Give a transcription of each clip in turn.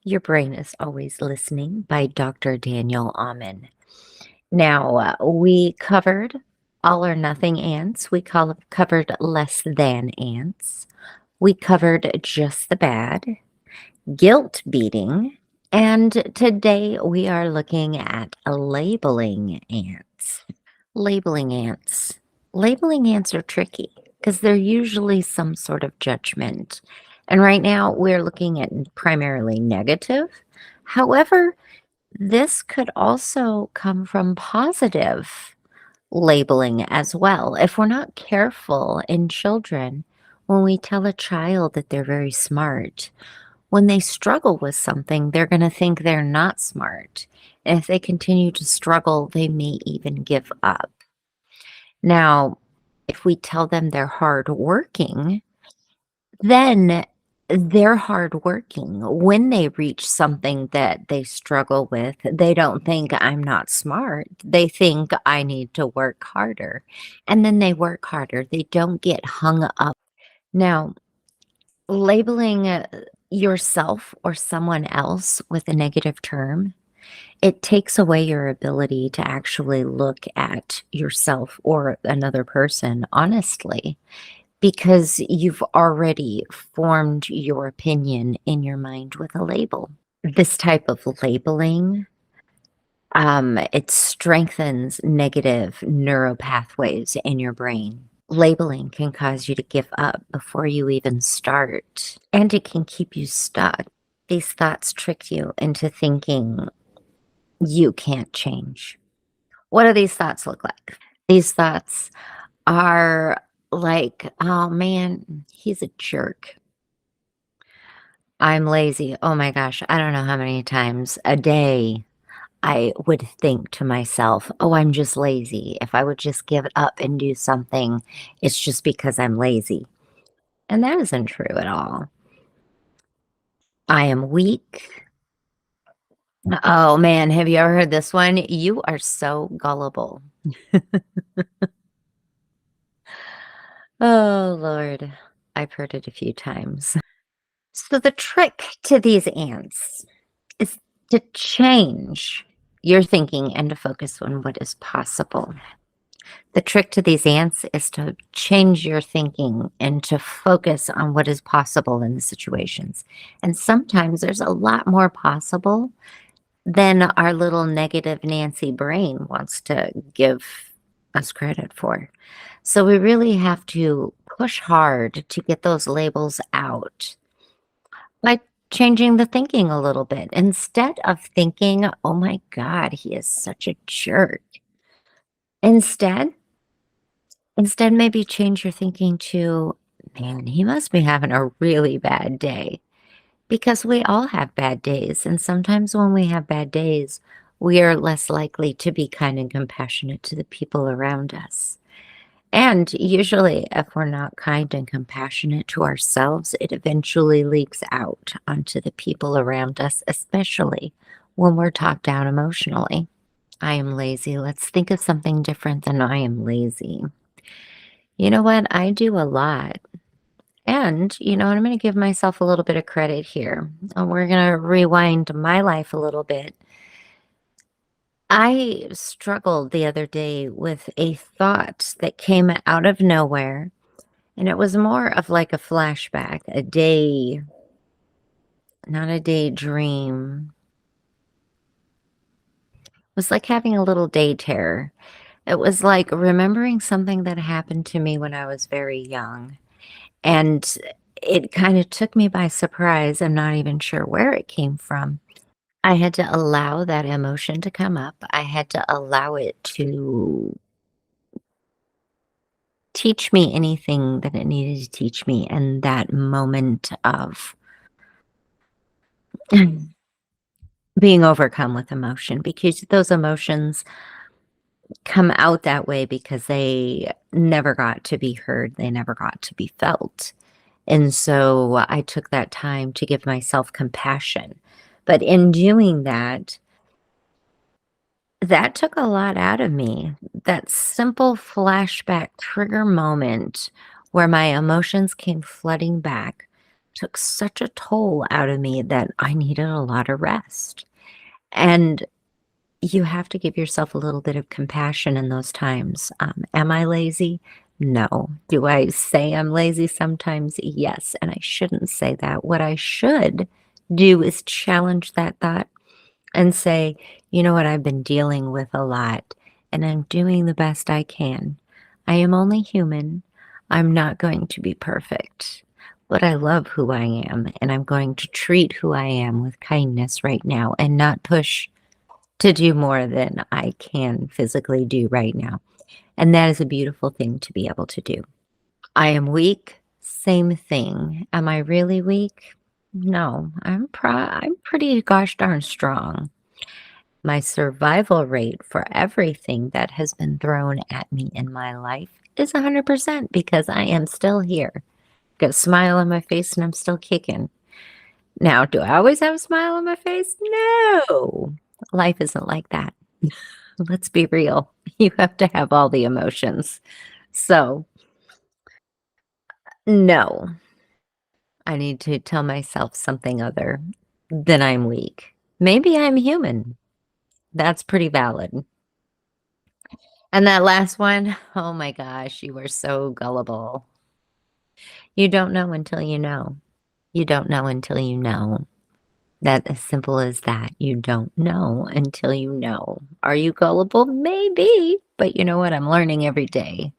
Your Brain is Always Listening by Dr. Daniel Amin. Now, we covered all or nothing ants. Covered less than ants. We covered just the bad, guilt beating, and today we are looking at labeling ants. Labeling ants. Labeling ants are tricky because they're usually some sort of judgment. And right now we're looking at primarily negative. However, this could also come from positive labeling as well. If we're not careful in children, when we tell a child that they're very smart, when they struggle with something, they're going to think they're not smart. And if they continue to struggle, they may even give up. Now, if we tell them they're hardworking, then they're hardworking. When they reach something that they struggle with, they don't think I'm not smart. They think I need to work harder. And then they work harder. They don't get hung up. Now, labeling yourself or someone else with a negative term, it takes away your ability to actually look at yourself or another person honestly, because you've already formed your opinion in your mind with a label. This type of labeling, it strengthens negative neural pathways in your brain. Labeling can cause you to give up before you even start, and it can keep you stuck. These thoughts trick you into thinking you can't change. What do these thoughts look like? These thoughts are like, "Oh, man, he's a jerk. I'm lazy." Oh my gosh, I don't know how many times a day I would think to myself, "Oh, I'm just lazy. If I would just give it up and do something, it's just because I'm lazy." And that isn't true at all. I am weak. Oh man, have you ever heard this one? You are so gullible. Oh Lord, I've heard it a few times. So the trick to these ants is to change your thinking and to focus on what is possible. The trick to these ants is to change your thinking and to focus on what is possible in the situations. And sometimes there's a lot more possible than our little negative Nancy brain wants to give us credit for. So we really have to push hard to get those labels out by changing the thinking a little bit. Instead of thinking, oh my God, he is such a jerk. Instead, instead, maybe change your thinking to, man, he must be having a really bad day. Because we all have bad days. And sometimes when we have bad days, we are less likely to be kind and compassionate to the people around us. And usually, if we're not kind and compassionate to ourselves, it eventually leaks out onto the people around us, especially when we're talked down emotionally. I am lazy. Let's think of something different than I am lazy. You know what? I do a lot. And, I'm going to give myself a little bit of credit here. We're going to rewind my life a little bit. I struggled the other day with a thought that came out of nowhere. And it was more of like a flashback, a day, not a daydream. It was like having a little day terror. It was like remembering something that happened to me when I was very young. And it kind of took me by surprise. I'm not even sure where it came from. I had to allow that emotion to come up. I had to allow it to teach me anything that it needed to teach me in that moment of being overcome with emotion, because those emotions come out that way because they never got to be heard. They never got to be felt. And so I took that time to give myself compassion. But in doing that, that took a lot out of me. That simple flashback trigger moment where my emotions came flooding back took such a toll out of me that I needed a lot of rest. And you have to give yourself a little bit of compassion in those times. Am I lazy? No. Do I say I'm lazy sometimes? Yes. And I shouldn't say that. What I should do is challenge that thought and say, you know what, I've been dealing with a lot and I'm doing the best I can. I am only human. I'm not going to be perfect, but I love who I am and I'm going to treat who I am with kindness right now and not push to do more than I can physically do right now. And that is a beautiful thing to be able to do. I am weak. Same thing. Am I really weak? No, I'm pretty gosh darn strong. My survival rate for everything that has been thrown at me in my life is 100% because I am still here. Got a smile on my face and I'm still kicking. Now, do I always have a smile on my face? No. Life isn't like that. Let's be real. You have to have all the emotions. So, no, I need to tell myself something other than I'm weak. Maybe I'm human. That's pretty valid. And that last one, oh my gosh, you were so gullible. You don't know until you know. You don't know until you know. That as simple as that. You don't know until you know. Are you gullible? Maybe. But you know what? I'm learning every day,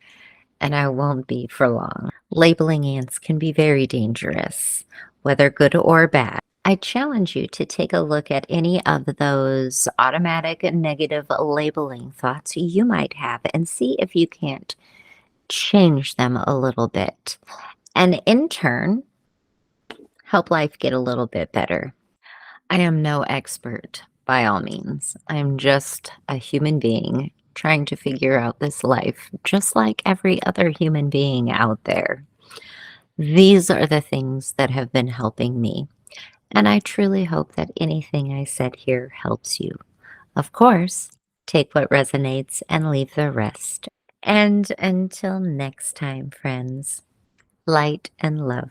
and I won't be for long. Labeling ants can be very dangerous, whether good or bad. I challenge you to take a look at any of those automatic negative labeling thoughts you might have and see if you can't change them a little bit. And in turn, help life get a little bit better. I am no expert by all means. I'm just a human being trying to figure out this life, just like every other human being out there. These are the things that have been helping me. And I truly hope that anything I said here helps you. Of course, take what resonates and leave the rest. And until next time, friends, light and love.